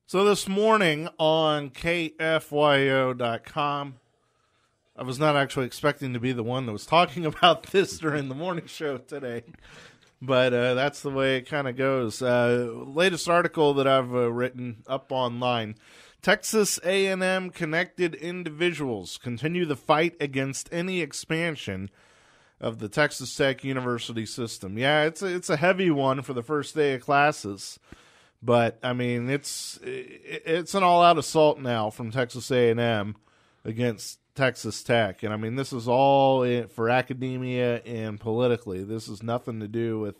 So this morning on KFYO.com, I was not actually expecting to be the one that was talking about this during the morning show today, but that's the way it kind of goes. Latest article that I've written up online. Texas A&M connected individuals continue the fight against any expansion of the Texas Tech University system. Yeah, it's a heavy one for the first day of classes. But, I mean, it's an all-out assault now from Texas A&M against Texas Tech. And, I mean, this is all for academia and politically. This has nothing to do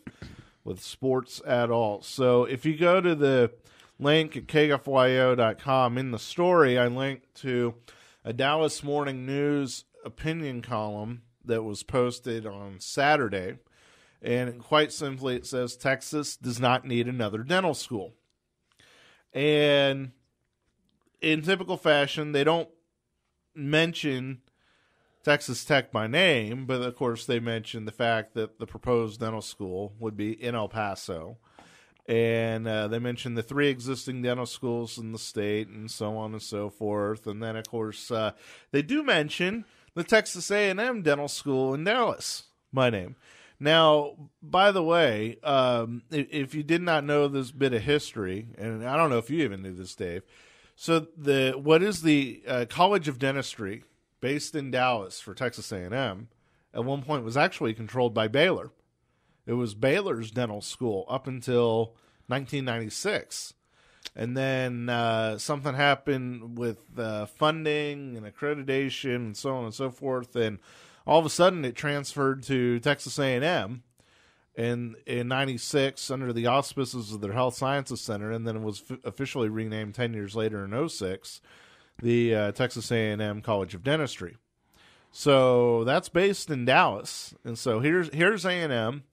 with sports at all. So if you go to the link at KFYO.com, in the story, I linked to a Dallas Morning News opinion column that was posted on Saturday. And quite simply, it says Texas does not need another dental school. And in typical fashion, they don't mention Texas Tech by name, but of course they mention the fact that the proposed dental school would be in El Paso. And they mention the 3 existing dental schools in the state and so on and so forth. And then, of course, they do mention the Texas A&M Dental School in Dallas by name. Now, by the way, if you did not know this bit of history, and I don't know if you even knew this, Dave, so what is the College of Dentistry based in Dallas for Texas A&M at one point was actually controlled by Baylor. It was Baylor's dental school up until 1996. And then something happened with funding and accreditation and so on and so forth, and all of a sudden, it transferred to Texas A&M in 96 under the auspices of their Health Sciences Center, and then it was officially renamed 10 years later in 06, the Texas A&M College of Dentistry. So that's based in Dallas, and so here's A&M.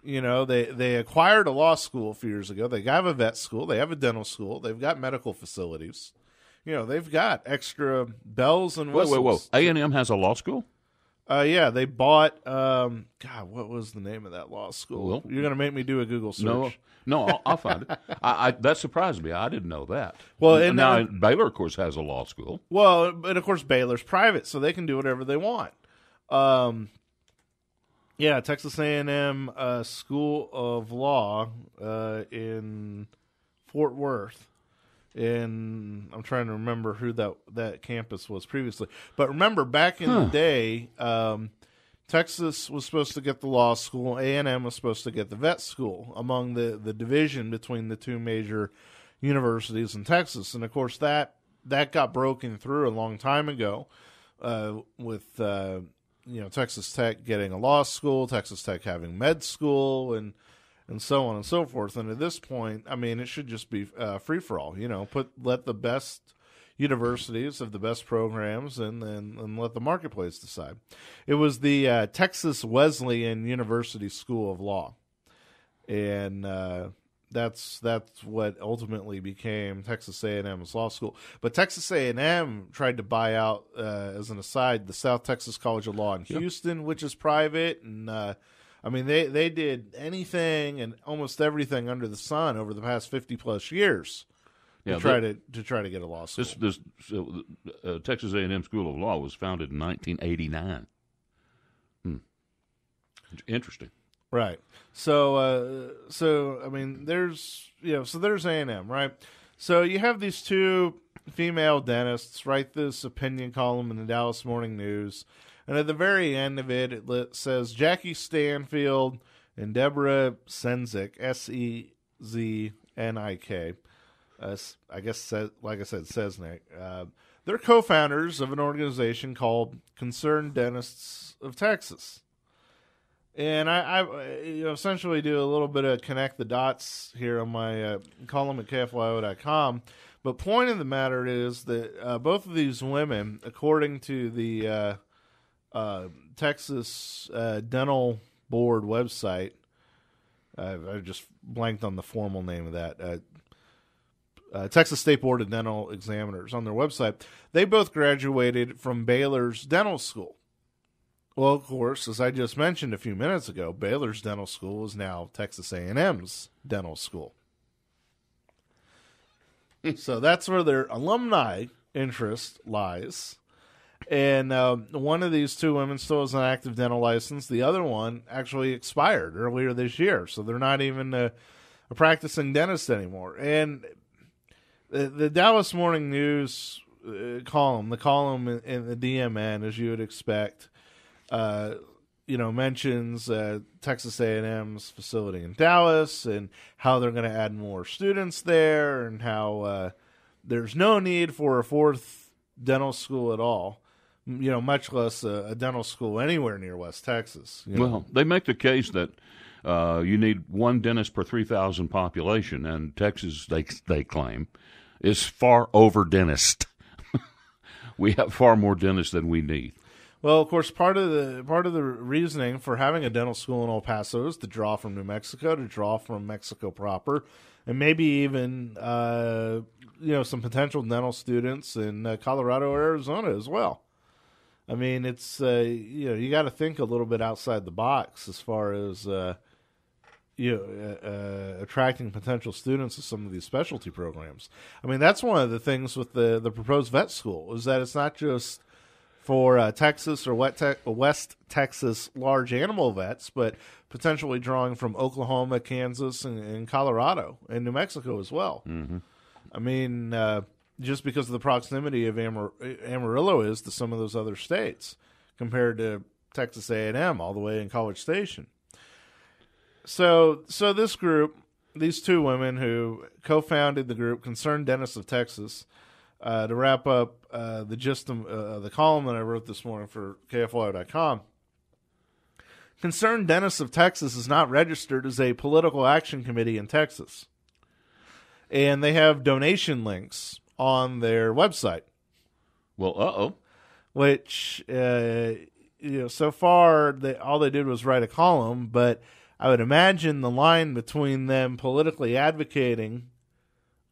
You know, they acquired a law school a few years ago. They have a vet school. They have a dental school. They've got medical facilities. You know, they've got extra bells and whistles. Whoa. A&M has a law school? Yeah, they bought, God, what was the name of that law school? Well, you're going to make me do a Google search. No, I'll find it. That surprised me. I didn't know that. Well, and now Baylor, of course, has a law school. Well, but of course, Baylor's private, so they can do whatever they want. Yeah, Texas A&M School of Law in Fort Worth. And I'm trying to remember who that campus was previously. But remember, back in the day, Texas was supposed to get the law school. A&M was supposed to get the vet school among the division between the 2 major universities in Texas. And, of course, that got broken through a long time ago with Texas Tech getting a law school, Texas Tech having med school, and so on and so forth. And at this point, I mean, it should just be free-for-all. You know, let the best universities have the best programs and let the marketplace decide. It was the Texas Wesleyan University School of Law. And that's what ultimately became Texas A&M's law school. But Texas A&M tried to buy out, as an aside, the South Texas College of Law in Houston, which is private, and I mean, they did anything and almost everything under the sun over the past 50-plus years to try to get a law school. This Texas A&M School of Law was founded in 1989. Interesting. Right. So I mean, there's A&M, right? So you have these 2 female dentists write this opinion column in the Dallas Morning News. And at the very end of it, it says Jackie Stanfield and Deborah Senznick, Seznik, I guess, like I said, Seznik. They're co-founders of an organization called Concerned Dentists of Texas. And I essentially do a little bit of connect the dots here on my column at KFYO.com. But point of the matter is that both of these women, according to the Texas Dental Board website. I just blanked on the formal name of that. Texas State Board of Dental Examiners on their website. They both graduated from Baylor's dental school. Well, of course, as I just mentioned a few minutes ago, Baylor's dental school is now Texas A&M's dental school. So that's where their alumni interest lies. And one of these two women still has an active dental license. The other one actually expired earlier this year. So they're not even a practicing dentist anymore. And the Dallas Morning News column, the column in the DMN, as you would expect, mentions Texas A&M's facility in Dallas and how they're going to add more students there and how there's no need for a fourth dental school at all, much less a dental school anywhere near West Texas. Well, they make the case that you need one dentist per 3,000 population, and Texas, they claim, is far over dentist. We have far more dentists than we need. Well, of course, part of the reasoning for having a dental school in El Paso is to draw from New Mexico, to draw from Mexico proper, and maybe even some potential dental students in Colorado or Arizona as well. I mean, it's you got to think a little bit outside the box as far as attracting potential students to some of these specialty programs. I mean, that's one of the things with the proposed vet school is that it's not just for Texas or West Texas large animal vets, but potentially drawing from Oklahoma, Kansas, and Colorado, and New Mexico as well. Mm-hmm. I mean, just because of the proximity of Amarillo is to some of those other states compared to Texas A&M all the way in College Station. So this group, these two women who co-founded the group, Concerned Dentists of Texas, to wrap up the gist of the column that I wrote this morning for KFYO.com, Concerned Dentists of Texas is not registered as a political action committee in Texas. And they have donation links on their website. Well, which, so far, all they did was write a column, but I would imagine the line between them politically advocating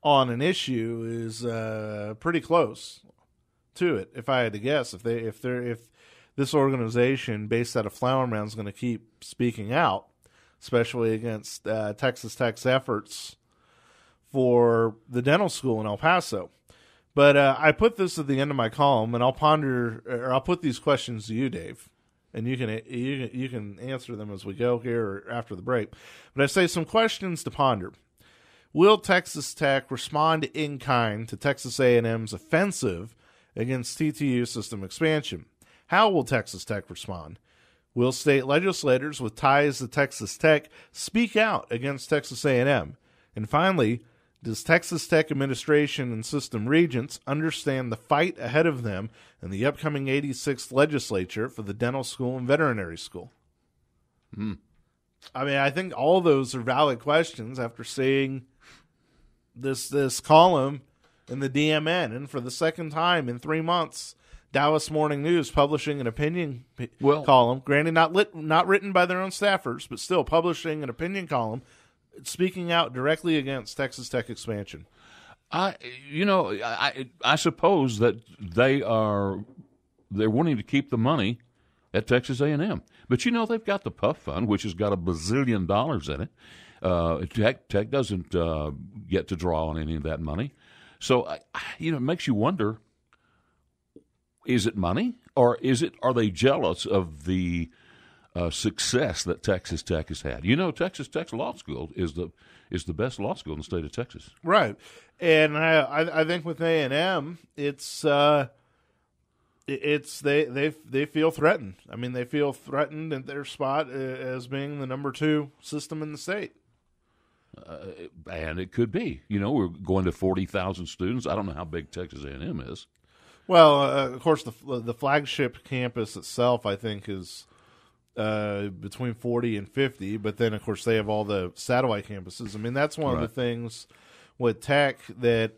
on an issue is pretty close to it. If I had to guess, if this organization based out of Flower Mound is going to keep speaking out, especially against Texas Tech's efforts for the dental school in El Paso. But I put this at the end of my column, and I'll put these questions to you, Dave, and you can answer them as we go here or after the break. But I say some questions to ponder. Will Texas Tech respond in kind to Texas A&M's offensive against TTU system expansion? How will Texas Tech respond? Will state legislators with ties to Texas Tech speak out against Texas A&M? And finally, does Texas Tech administration and system regents understand the fight ahead of them in the upcoming 86th legislature for the dental school and veterinary school? I mean, I think all those are valid questions after seeing this column in the DMN, and for the second time in 3 months, Dallas Morning News publishing an opinion column, granted not written by their own staffers, but still publishing an opinion column speaking out directly against Texas Tech expansion. I suppose that they're wanting to keep the money at Texas A&M, but they've got the Puff Fund, which has got $1 bazillion in it. Tech doesn't get to draw on any of that money, so it makes you wonder: is it money, or are they jealous of the success that Texas Tech has had? Texas Tech's law school is the best law school in the state of Texas. Right. And I think with A&M, they feel threatened. I mean, they feel threatened at their spot as being the number 2 system in the state. And it could be. We're going to 40,000 students. I don't know how big Texas A&M is. Well, of course, the flagship campus itself, I think, is between 40 and 50, but then of course they have all the satellite campuses. I mean, that's one of the things with Tech that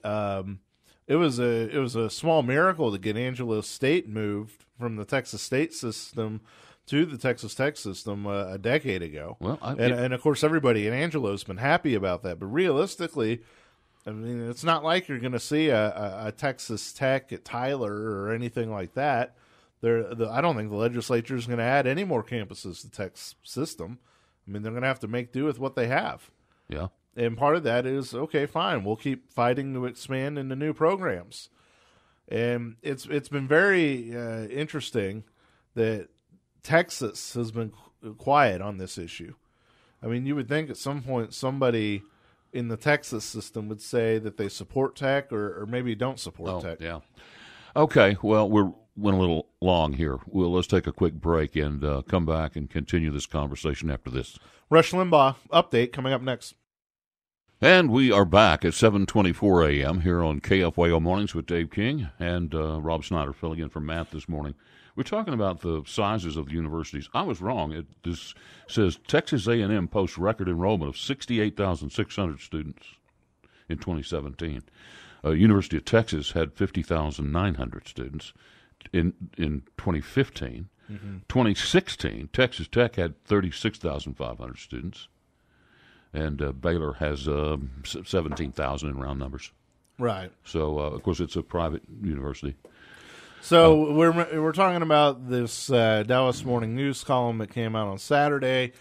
it was a small miracle to get Angeles State moved from the Texas State system to the Texas Tech system a decade ago. Well, and of course everybody in Angelo's been happy about that, but realistically, I mean, it's not like you're going to see a Texas Tech at Tyler or anything like that. I don't think the legislature is going to add any more campuses to Tech's system. I mean, they're going to have to make do with what they have. Yeah. And part of that is, okay, fine, we'll keep fighting to expand into new programs. And it's been very interesting that Texas has been quiet on this issue. I mean, you would think at some point somebody in the Texas system would say that they support tech or maybe don't support tech. Yeah. Okay, well, went a little long here. Let's take a quick break and come back and continue this conversation after this. Rush Limbaugh update coming up next. And we are back at 7:24 a.m. here on KFYO Mornings with Dave King and Rob Snyder filling in for Matt this morning. We're talking about the sizes of the universities. I was wrong. This says Texas A&M posts record enrollment of 68,600 students in 2017. University of Texas had 50,900 students in 2015. Mm-hmm. 2016, Texas Tech had 36,500 students. And Baylor has 17,000 in round numbers. Right. So, of course, it's a private university. So we're talking about this Dallas Morning News column that came out on Saturday.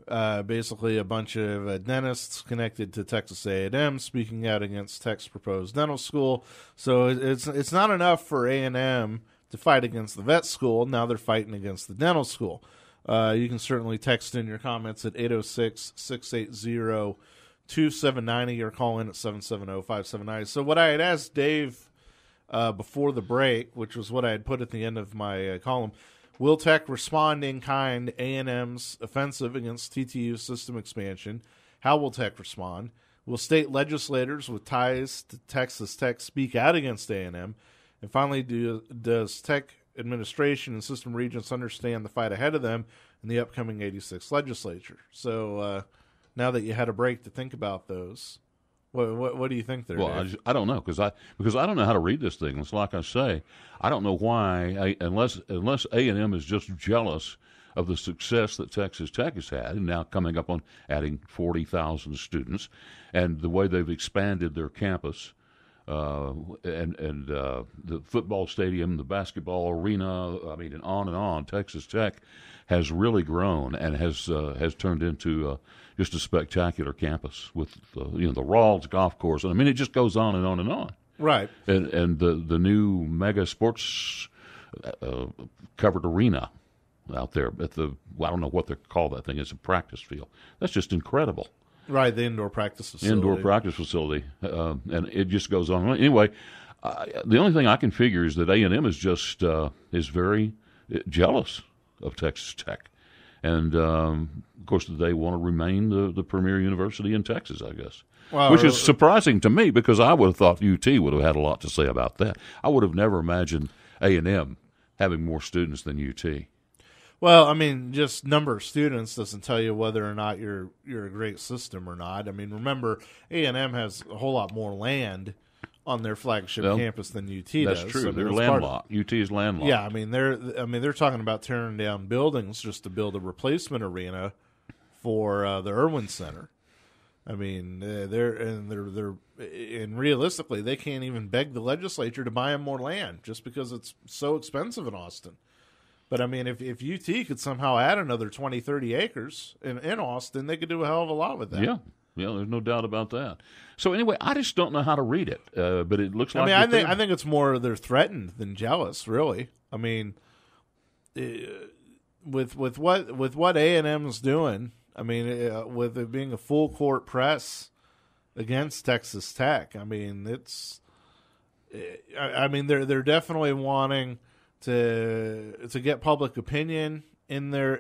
Basically, a bunch of dentists connected to Texas A&M speaking out against Tech's proposed dental school. So it's not enough for A&M to fight against the vet school. Now they're fighting against the dental school. You can certainly text in your comments at 806-680-2790 or call in at 770-579. So what I had asked Dave before the break, which was what I had put at the end of my column, will Tech respond in kind A&M's offensive against TTU's system expansion? How will Tech respond? Will state legislators with ties to Texas Tech speak out against A&M? And finally, does Tech administration and system regents understand the fight ahead of them in the upcoming 86th legislature? So now that you had a break to think about those, what do you think there? Well, I don't know because I don't know how to read this thing. It's like I say, I don't know why unless A&M is just jealous of the success that Texas Tech has had, and now coming up on adding 40,000 students, and the way they've expanded their campus. And the football stadium, the basketball arena, I mean, and on. Texas Tech has really grown and has turned into just a spectacular campus with the Rawls golf course, and I mean, it just goes on and on and on. Right. And the new mega sports covered arena out there at I don't know what they call that thing. It's a practice field. That's just incredible. Right, the indoor practice facility. And it just goes on. Anyway, the only thing I can figure is that A&M is just is very jealous of Texas Tech. And, of course, they want to remain the premier university in Texas, I guess, which is surprising to me because I would have thought UT would have had a lot to say about that. I would have never imagined A&M having more students than UT. Well, I mean, just number of students doesn't tell you whether or not you're a great system or not. I mean, remember, A&M has a whole lot more land on their flagship campus than UT does. That's true. They're landlocked. UT is landlocked. Yeah, I mean they're talking about tearing down buildings just to build a replacement arena for the Irwin Center. I mean, they're realistically they can't even beg the legislature to buy them more land just because it's so expensive in Austin. But, I mean, if UT could somehow add another 20, 30 acres in Austin, they could do a hell of a lot with that. Yeah, there's no doubt about that. So, anyway, I just don't know how to read it, but it looks like... I think it's more they're threatened than jealous, really. I mean, with what A&M's doing, I mean, with it being a full-court press against Texas Tech, I mean, they're definitely wanting... to get public opinion in their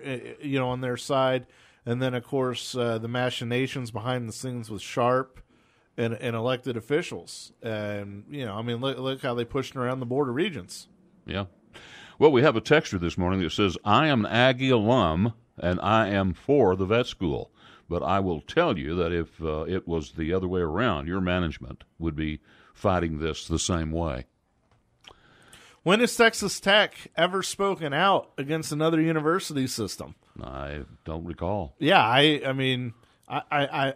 on their side, and then of course the machinations behind the scenes with Sharp and elected officials, and I mean look how they pushed around the Board of Regents. Yeah, well, we have a texter this morning that says, "I am an Aggie alum and I am for the vet school, but I will tell you that if it was the other way around, your management would be fighting this the same way." When has Texas Tech ever spoken out against another university system? I don't recall. Yeah, I mean, I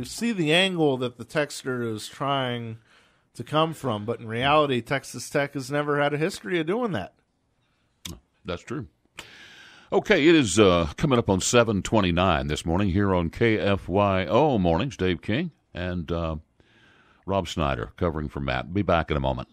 see the angle that the texter is trying to come from, but in reality, Texas Tech has never had a history of doing that. That's true. Okay, it is coming up on 7:29 this morning here on KFYO Mornings. Dave King and Rob Snyder covering for Matt. Be back in a moment.